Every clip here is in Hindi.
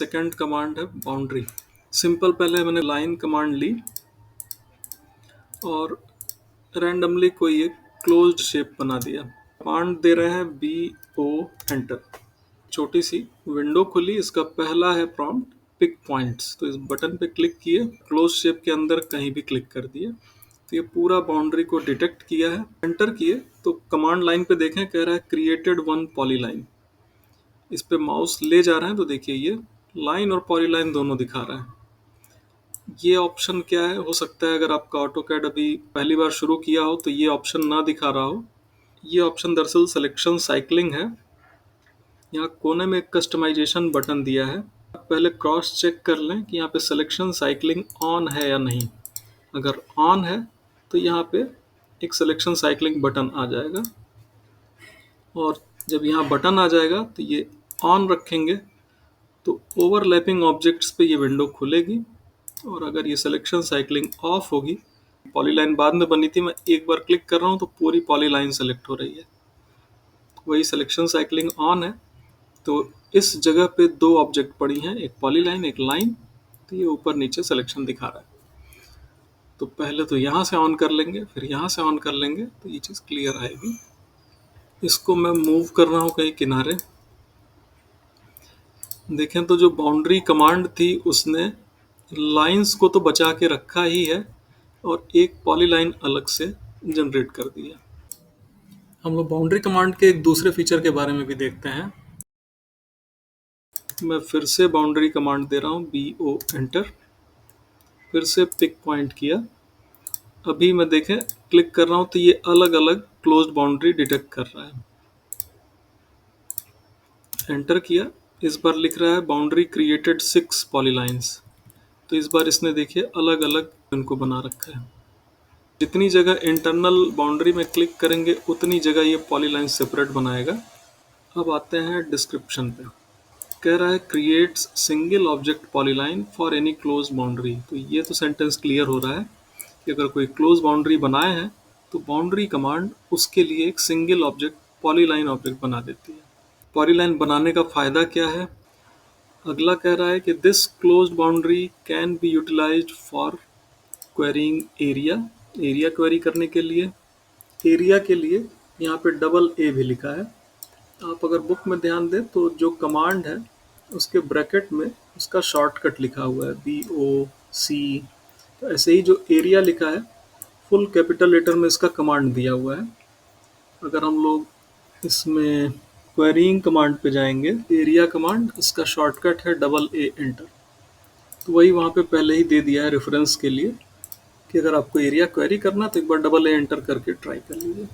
सेकंड कमांड है बाउंड्री। सिंपल पहले मैंने लाइन कमांड ली और रैंडमली कोई एक क्लोज्ड शेप बना दिया। कमांड दे रहे हैं BO एंटर। छोटी सी विंडो खुली, इसका पहला है प्रॉम्प्ट पिक पॉइंट्स। तो इस बटन पे क्लिक किए, क्लोज शेप के अंदर कहीं भी क्लिक कर दिए तो ये पूरा बाउंड्री को डिटेक्ट किया है। एंटर किए तो कमांड लाइन पे देखें, कह रहा है क्रिएटेड वन पॉलीलाइन। इस पे माउस ले जा रहे हैं तो देखिए ये लाइन और पॉलीलाइन दोनों दिखा रहा है। ये ऑप्शन क्या है, हो सकता है अगर आपका ऑटोकैड अभी पहली बार शुरू किया हो तो ये ऑप्शन ना दिखा रहा हो। ये ऑप्शन दरअसल सिलेक्शन साइक्लिंग है। यहाँ कोने में एक कस्टमाइजेशन बटन दिया है। पहले क्रॉस चेक कर लें कि यहाँ पे सिलेक्शन साइक्लिंग ऑन है या नहीं। अगर ऑन है तो यहाँ पे एक सिलेक्शन साइक्लिंग बटन आ जाएगा और जब यहाँ बटन आ जाएगा तो ये ऑन रखेंगे तो ओवरलैपिंग ऑब्जेक्ट्स पे ये विंडो खुलेगी। और अगर ये सिलेक्शन साइक्लिंग ऑफ होगी, पॉलीलाइन बाद में बनी थी, मैं एक बार क्लिक कर रहा हूँ तो पूरी पॉलीलाइन सेलेक्ट हो रही है। वही सिलेक्शन साइक्लिंग ऑन है तो इस जगह पे दो ऑब्जेक्ट पड़ी हैं, एक पॉलीलाइन एक लाइन, तो ये ऊपर नीचे सिलेक्शन दिखा रहा है। तो पहले तो यहाँ से ऑन कर लेंगे, फिर यहाँ से ऑन कर लेंगे तो ये चीज़ क्लियर आएगी। इसको मैं मूव कर रहा हूँ कहीं किनारे। देखें तो जो बाउंड्री कमांड थी उसने लाइंस को तो बचा के रखा ही है और एक पॉलीलाइन अलग से जनरेट कर दिया। हम लोग बाउंड्री कमांड के एक दूसरे फीचर के बारे में भी देखते हैं। मैं फिर से बाउंड्री कमांड दे रहा हूँ BO एंटर। फिर से पिक पॉइंट किया। अभी मैं देखें क्लिक कर रहा हूँ तो ये अलग अलग क्लोज्ड बाउंड्री डिटेक्ट कर रहा है। एंटर किया, इस बार लिख रहा है बाउंड्री क्रिएटेड 6 पॉलीलाइंस। तो इस बार इसने देखिए अलग अलग इनको बना रखा है। जितनी जगह इंटरनल बाउंड्री में क्लिक करेंगे उतनी जगह ये पॉलीलाइन सेपरेट बनाएगा। अब आते हैं डिस्क्रिप्शन पे। कह रहा है creates single object polyline for any close boundary. तो ये तो सेंटेंस क्लियर हो रहा है कि अगर कोई क्लोज बाउंड्री बनाए हैं तो बाउंड्री कमांड उसके लिए एक सिंगल ऑब्जेक्ट पॉलीलाइन ऑब्जेक्ट बना देती है। पॉलीलाइन बनाने का फ़ायदा क्या है? अगला कह रहा है कि this closed boundary can be utilized for querying area. Area query करने के लिए, एरिया के लिए यहाँ पे डबल ए भी लिखा है। आप अगर बुक में ध्यान दें तो जो कमांड है उसके ब्रैकेट में उसका शॉर्टकट लिखा हुआ है BOC। तो ऐसे ही जो एरिया लिखा है फुल कैपिटल लेटर में इसका कमांड दिया हुआ है। अगर हम लोग इसमें क्वेरीइंग कमांड पे जाएंगे, एरिया कमांड, इसका शॉर्टकट है डबल ए एंटर। तो वही वहाँ पे पहले ही दे दिया है रेफरेंस के लिए कि अगर आपको एरिया क्वेरी करना तो एक बार डबल ए एंटर करके ट्राई कर लीजिए।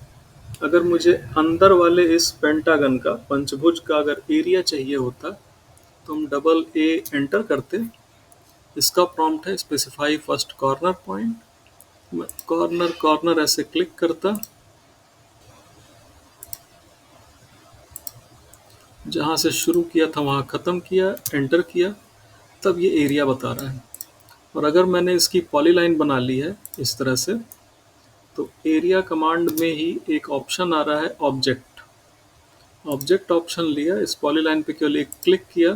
अगर मुझे अंदर वाले इस पेंटागन का, पंचभुज का अगर एरिया चाहिए होता तो हम डबल ए एंटर करते। इसका प्रॉम्प्ट है स्पेसिफाई फर्स्ट कॉर्नर पॉइंट। मैं कॉर्नर कॉर्नर ऐसे क्लिक करता, जहाँ से शुरू किया था वहाँ ख़त्म किया, एंटर किया, तब ये एरिया बता रहा है। और अगर मैंने इसकी पॉलीलाइन बना ली है इस तरह से तो एरिया कमांड में ही एक ऑप्शन आ रहा है ऑब्जेक्ट। ऑब्जेक्ट ऑप्शन लिया, इस पॉलीलाइन पे केवल एक क्लिक किया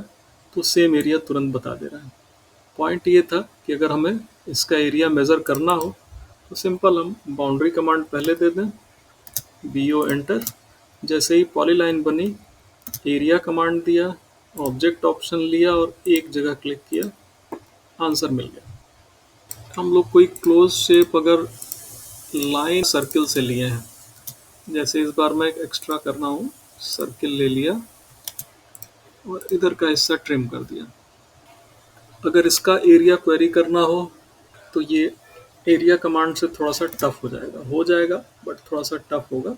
तो सेम एरिया तुरंत बता दे रहा है। पॉइंट ये था कि अगर हमें इसका एरिया मेज़र करना हो तो सिंपल हम बाउंड्री कमांड पहले दे दें, BO एंटर। जैसे ही पॉलीलाइन बनी, एरिया कमांड दिया, ऑब्जेक्ट ऑप्शन लिया और एक जगह क्लिक किया, आंसर मिल गया। हम लोग कोई क्लोज शेप अगर लाइन सर्किल से लिए हैं, जैसे इस बार मैं एक एक्स्ट्रा कर रहा हूँ, सर्किल ले लिया और इधर का हिस्सा ट्रिम कर दिया। अगर इसका एरिया क्वेरी करना हो तो ये एरिया कमांड से थोड़ा सा टफ हो जाएगा बट थोड़ा सा टफ होगा।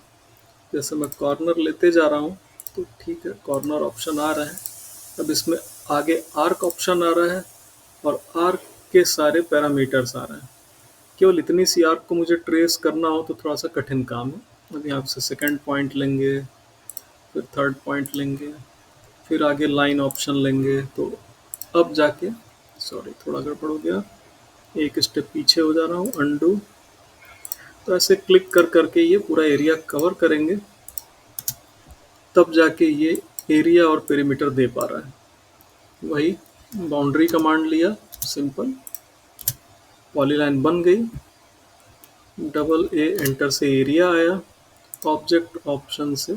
जैसे मैं कॉर्नर लेते जा रहा हूँ तो ठीक है, कॉर्नर ऑप्शन आ रहा है। अब इसमें आगे आर्क ऑप्शन आ रहा है और आर्क के सारे पैरामीटर्स आ रहे हैं। केवल इतनी सी आर्क को मुझे ट्रेस करना हो तो थोड़ा सा कठिन काम है। अब यहाँ से सेकंड पॉइंट लेंगे, फिर थर्ड पॉइंट लेंगे, फिर आगे लाइन ऑप्शन लेंगे। तो अब जाके, सॉरी थोड़ा गड़बड़ हो गया, एक स्टेप पीछे हो जा रहा हूँ, अंडू। तो ऐसे क्लिक कर करके ये पूरा एरिया कवर करेंगे, तब जाके ये एरिया और पेरीमीटर दे पा रहा है। वही बाउंड्री कमांड लिया, सिंपल, पॉलीलाइन बन गई। डबल ए एंटर से एरिया आया, ऑब्जेक्ट ऑप्शन से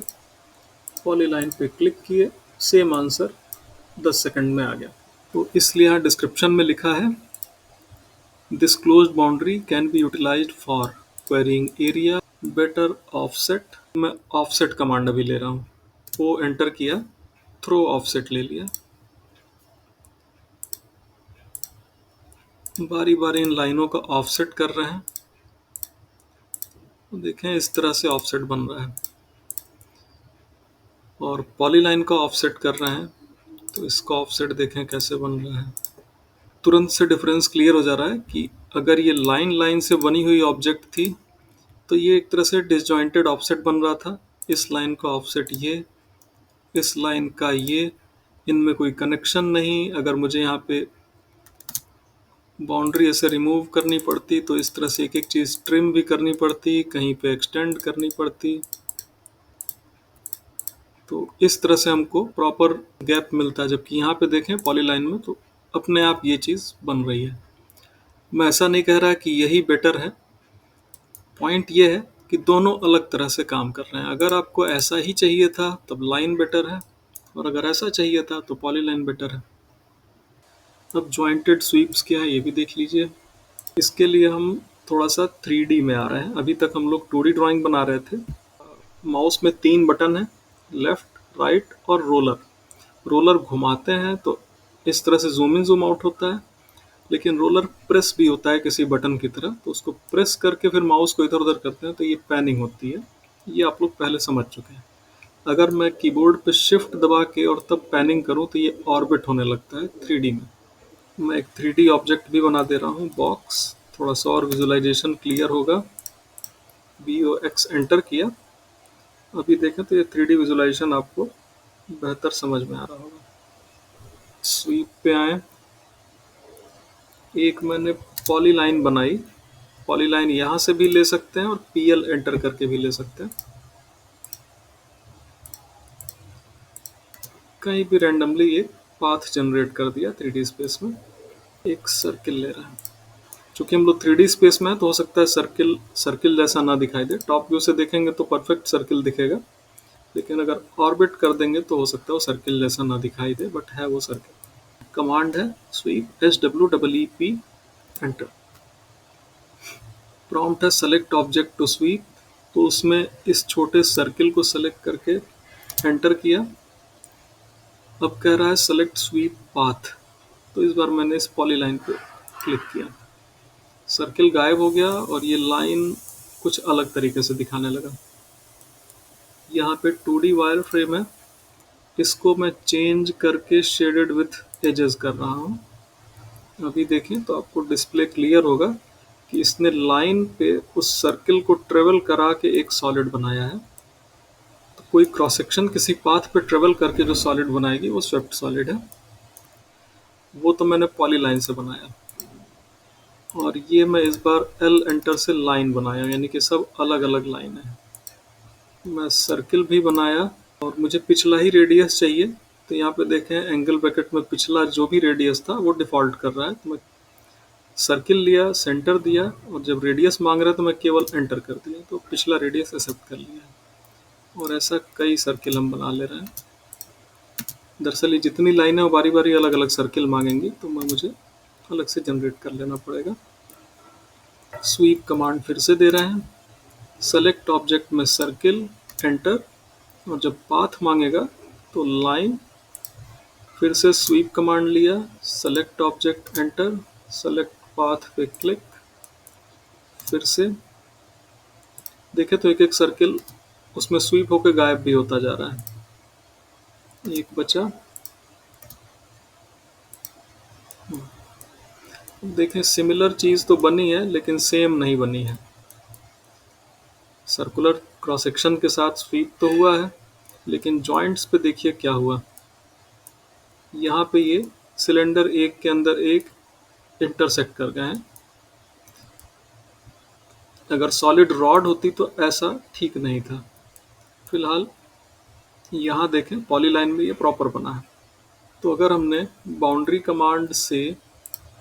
पॉलीलाइन पे क्लिक किए, सेम आंसर 10 सेकंड में आ गया। तो इसलिए यहाँ डिस्क्रिप्शन में लिखा है, this closed boundary can be utilized for querying area better offset. मैं ऑफसेट कमांड अभी ले रहा हूँ, वो एंटर किया, थ्रो ऑफसेट ले लिया। बारी बारी इन लाइनों का ऑफसेट कर रहे हैं, देखें इस तरह से ऑफसेट बन रहा है। और पॉलीलाइन का ऑफसेट कर रहे हैं, तो इसका ऑफसेट देखें कैसे बन रहा है। तुरंत से डिफरेंस क्लियर हो जा रहा है कि अगर ये लाइन लाइन से बनी हुई ऑब्जेक्ट थी तो ये एक तरह से डिसजॉइंटेड ऑफसेट बन रहा था। इस लाइन का ऑफसेट ये, इस लाइन का ये, इनमें कोई कनेक्शन नहीं। अगर मुझे यहाँ पे बाउंड्री ऐसे रिमूव करनी पड़ती तो इस तरह से एक एक चीज़ ट्रिम भी करनी पड़ती, कहीं पे एक्सटेंड करनी पड़ती। तो इस तरह से हमको प्रॉपर गैप मिलता है, जबकि यहाँ पे देखें पॉलीलाइन में तो अपने आप ये चीज़ बन रही है। मैं ऐसा नहीं कह रहा कि यही बेटर है, पॉइंट ये है कि दोनों अलग तरह से काम कर रहे हैं। अगर आपको ऐसा ही चाहिए था तब लाइन बेटर है, और अगर ऐसा चाहिए था तो पॉलीलाइन बेटर है। अब जॉइंटेड स्वीप्स क्या है ये भी देख लीजिए। इसके लिए हम थोड़ा सा 3D में आ रहे हैं। अभी तक हम लोग 2D ड्राइंग बना रहे थे। माउस में 3 बटन है, लेफ्ट, राइट और रोलर। रोलर घुमाते हैं तो इस तरह से जूम इन जूम आउट होता है, लेकिन रोलर प्रेस भी होता है किसी बटन की तरह, तो उसको प्रेस करके फिर माउस को इधर उधर करते हैं तो ये पैनिंग होती है। ये आप लोग पहले समझ चुके हैं। अगर मैं कीबोर्ड पे शिफ्ट दबा के और तब पैनिंग करूं तो ये ऑर्बिट होने लगता है 3D में। मैं एक 3D ऑब्जेक्ट भी बना दे रहा हूँ, बॉक्स, थोड़ा सा और विजुअलाइजेशन क्लियर होगा। BOX एंटर किया, अभी देखें तो ये 3D विजुअलाइजेशन आपको बेहतर समझ में आ रहा होगा। स्वीप पे आए, एक मैंने पॉलीलाइन बनाई। पॉलीलाइन यहाँ से भी ले सकते हैं और PL एंटर करके भी ले सकते हैं, कहीं भी रैंडमली एक पाथ जनरेट कर दिया 3D स्पेस में। एक सर्किल ले रहा है, चूंकि हम लोग 3D स्पेस में है तो हो सकता है सर्किल सर्किल जैसा ना दिखाई दे। टॉप व्यू से देखेंगे तो परफेक्ट सर्किल दिखेगा, लेकिन अगर ऑर्बिट कर देंगे तो हो सकता है वो सर्किल जैसा ना दिखाई दे, बट है वो सर्किल। कमांड है स्वीप, SWEEP, एंटर। प्रॉम्प्ट है सेलेक्ट ऑब्जेक्ट टू स्वीप, तो उसमें इस छोटे सर्किल को सेलेक्ट करके एंटर किया। अब कह रहा है सेलेक्ट स्वीप पाथ, तो इस बार मैंने इस पॉलीलाइन पे क्लिक किया, सर्किल गायब हो गया और ये लाइन कुछ अलग तरीके से दिखाने लगा। यहाँ पे 2D वायर फ्रेम है, इसको मैं चेंज करके शेडेड विथ एजेस कर रहा हूँ। अभी देखें तो आपको डिस्प्ले क्लियर होगा कि इसने लाइन पे उस सर्किल को ट्रेवल करा के एक सॉलिड बनाया है। तो कोई क्रॉस सेक्शन किसी पाथ पे ट्रेवल करके जो सॉलिड बनाएगी वो स्वेप्ट सॉलिड है। वो तो मैंने पॉलीलाइन से बनाया, और ये मैं इस बार L एंटर से लाइन बनाया, यानी कि सब अलग अलग लाइन है। मैं सर्किल भी बनाया और मुझे पिछला ही रेडियस चाहिए, तो यहाँ पे देखें एंगल ब्रैकेट में पिछला जो भी रेडियस था वो डिफ़ॉल्ट कर रहा है। तो मैं सर्किल लिया, सेंटर दिया, और जब रेडियस मांग रहा है तो मैं केवल एंटर कर दिया, तो पिछला रेडियस एक्सेप्ट कर लिया। और ऐसा कई सर्किल हम बना ले रहे हैं। दरअसल ये जितनी लाइनें वो बारी बारी अलग अलग सर्किल मांगेंगी, तो मुझे अलग से जनरेट कर लेना पड़ेगा। स्वीप कमांड फिर से दे रहे हैं, सेलेक्ट ऑब्जेक्ट में सर्किल, एंटर, और जब पाथ मांगेगा तो लाइन, फिर से स्वीप कमांड लिया, select object, enter, select path पे क्लिक, फिर से देखें तो एक एक सर्किल उसमें स्वीप होकर गायब भी होता जा रहा है। एक बचा, देखें सिमिलर चीज़ तो बनी है लेकिन सेम नहीं बनी है। सर्कुलर क्रॉस सेक्शन के साथ स्वीप तो हुआ है, लेकिन जॉइंट्स पे देखिए क्या हुआ। यहाँ पे ये सिलेंडर एक के अंदर एक इंटरसेक्ट कर गए हैं। अगर सॉलिड रॉड होती तो ऐसा ठीक नहीं था। फिलहाल यहाँ देखें पॉलीलाइन में ये प्रॉपर बना है। तो अगर हमने बाउंड्री कमांड से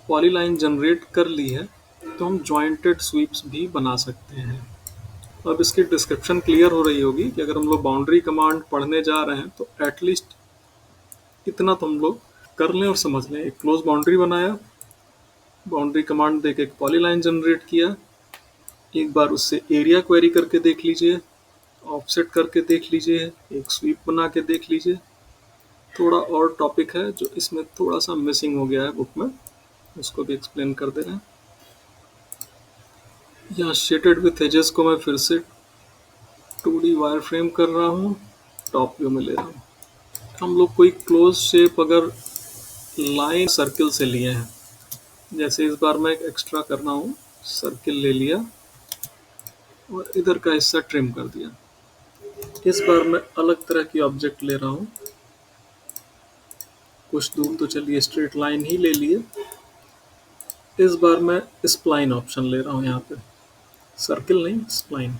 पॉलीलाइन जनरेट कर ली है तो हम जॉइंटेड स्वीप्स भी बना सकते हैं। अब इसकी डिस्क्रिप्शन क्लियर हो रही होगी कि अगर हम लोग बाउंड्री कमांड पढ़ने जा रहे हैं तो एटलीस्ट इतना तो हम लोग कर लें और समझ लें। एक क्लोज बाउंड्री बनाया, बाउंड्री कमांड देके एक पॉलीलाइन जनरेट किया, एक बार उससे एरिया क्वेरी करके देख लीजिए, ऑफसेट करके देख लीजिए, एक स्वीप बना के देख लीजिए। थोड़ा और टॉपिक है जो इसमें थोड़ा सा मिसिंग हो गया है बुक में, उसको भी एक्सप्लेन कर दे रहे हैं। यहाँ शेडेड विथ एजेस को मैं फिर से 2D वायर फ्रेम कर रहा हूँ, टॉप व्यू में ले रहा हूँ। हम लोग कोई क्लोज शेप अगर लाइन सर्किल से लिए हैं, जैसे इस बार मैं एक एक्स्ट्रा कर रहा हूँ, सर्किल ले लिया और इधर का हिस्सा ट्रिम कर दिया। इस बार मैं अलग तरह की ऑब्जेक्ट ले रहा हूँ, कुछ दूर तो चलिए स्ट्रेट लाइन ही ले लिए। इस बार मैं स्प्लाइन ऑप्शन ले रहा हूँ, यहाँ पे सर्किल नहीं स्प्लाइन।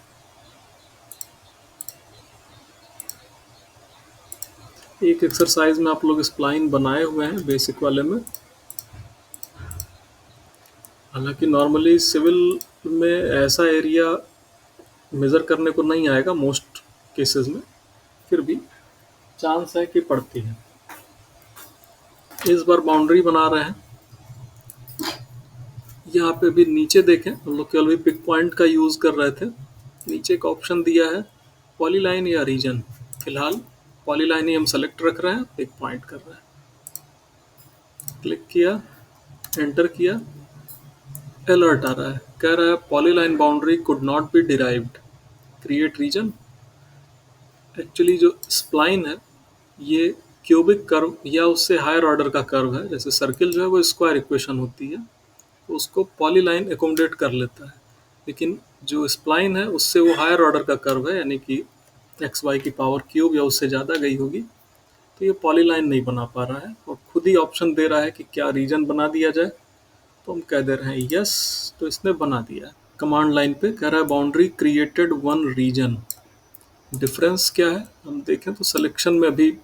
एक एक्सरसाइज में आप लोग स्प्लाइन बनाए हुए हैं बेसिक वाले में, हालांकि नॉर्मली सिविल में ऐसा एरिया मेज़र करने को नहीं आएगा मोस्ट केसेस में, फिर भी चांस है कि पड़ती है। इस बार बाउंड्री बना रहे हैं, यहाँ पे भी नीचे देखें, हम लोग केवल भी पिक पॉइंट का यूज़ कर रहे थे। नीचे एक ऑप्शन दिया है पॉलीलाइन या रीजन, फिलहाल पॉलीलाइन ही हम सेलेक्ट रख रहे हैं, पिक पॉइंट कर रहे हैं। क्लिक किया, एंटर किया, अलर्ट आ रहा है, कह रहा है polyline boundary could not be derived, create region. Actually जो स्प्लाइन है ये क्यूबिक कर्व या उससे हायर ऑर्डर का कर्व है, जैसे सर्किल जो है वो स्क्वायर इक्वेशन होती है, तो उसको पॉलीलाइन एकोमोडेट कर लेता है, लेकिन जो स्प्लाइन है उससे वो हायर ऑर्डर का कर्व है, यानी कि एक्स वाई की पावर क्यूब या उससे ज़्यादा गई होगी, तो ये पॉलीलाइन नहीं बना पा रहा है और खुद ही ऑप्शन दे रहा है कि क्या रीजन बना दिया जाए, तो हम कह दे रहे हैं यस, तो इसने बना दिया है। कमांड लाइन पे कह रहा है boundary created one region. Difference क्या है हम देखें तो सिलेक्शन में अभी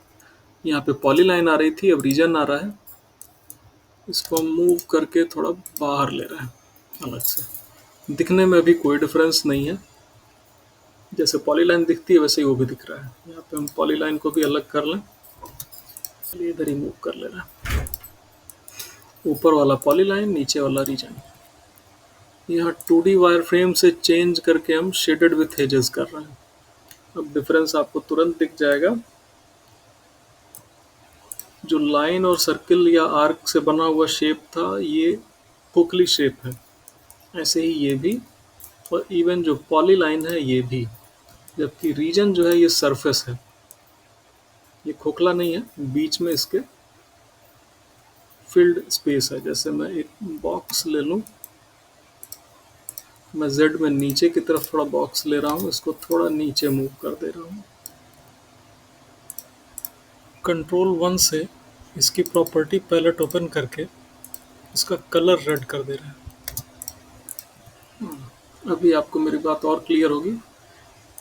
यहाँ पे पॉलीलाइन आ रही थी, अब रीजन आ रहा है। इसको हम मूव करके थोड़ा बाहर ले रहे हैं अलग से। दिखने में अभी कोई डिफरेंस नहीं है, जैसे पॉलीलाइन दिखती है वैसे ही वो भी दिख रहा है। यहाँ पे हम पॉलीलाइन को भी अलग कर लें, चलिए इधर ही मूव कर ले रहे हैं। ऊपर वाला पॉलीलाइन, नीचे वाला रीजन। यहाँ 2D वायर फ्रेम से चेंज करके हम शेडेड विथ एजेस कर रहे हैं। अब डिफरेंस आपको तुरंत दिख जाएगा। जो लाइन और सर्किल या आर्क से बना हुआ शेप था ये खोखली शेप है, ऐसे ही ये भी, और इवन जो पॉलीलाइन है ये भी, जबकि रीजन जो है ये सरफेस है, ये खोखला नहीं है, बीच में इसके फिल्ड स्पेस है। जैसे मैं एक बॉक्स ले लूँ, मैं जेड में नीचे की तरफ थोड़ा बॉक्स ले रहा हूँ, इसको थोड़ा नीचे मूव कर दे रहा हूँ। कंट्रोल 1 से इसकी प्रॉपर्टी पैलेट ओपन करके इसका कलर रेड कर दे रहे हैं। अभी आपको मेरी बात और क्लियर होगी।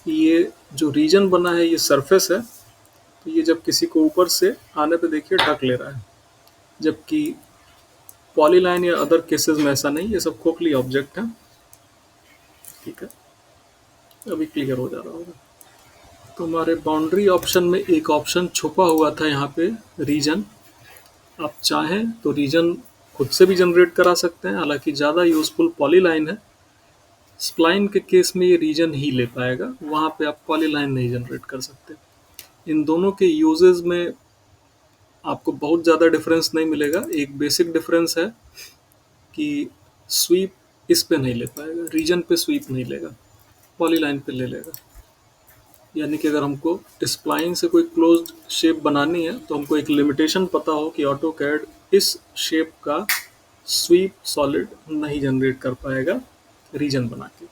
ये जो रीजन बना है ये सरफेस है, तो ये जब किसी को ऊपर से आने पे देखिए ढक ले रहा है, जबकि पॉलीलाइन या अदर केसेस में ऐसा नहीं, ये सब खोखली ऑब्जेक्ट है। ठीक है, अभी क्लियर हो जा रहा होगा। तो हमारे बाउंड्री ऑप्शन में एक ऑप्शन छुपा हुआ था यहाँ पे, रीजन। आप चाहें तो रीजन खुद से भी जनरेट करा सकते हैं, हालांकि ज़्यादा यूजफुल पॉलीलाइन है। स्प्लाइन के केस में ये रीजन ही ले पाएगा, वहाँ पे आप पॉलीलाइन नहीं जनरेट कर सकते। इन दोनों के यूजेस में आपको बहुत ज़्यादा डिफरेंस नहीं मिलेगा। एक बेसिक डिफरेंस है कि स्वीप इस पे नहीं ले पाएगा, रीजन पे स्वीप नहीं लेगा, पॉलीलाइन पे ले लेगा। यानी कि अगर हमको स्प्लाइन से कोई क्लोज्ड शेप बनानी है तो हमको एक लिमिटेशन पता हो कि ऑटोकैड इस शेप का स्वीप सॉलिड नहीं जनरेट कर पाएगा रीजन बना के।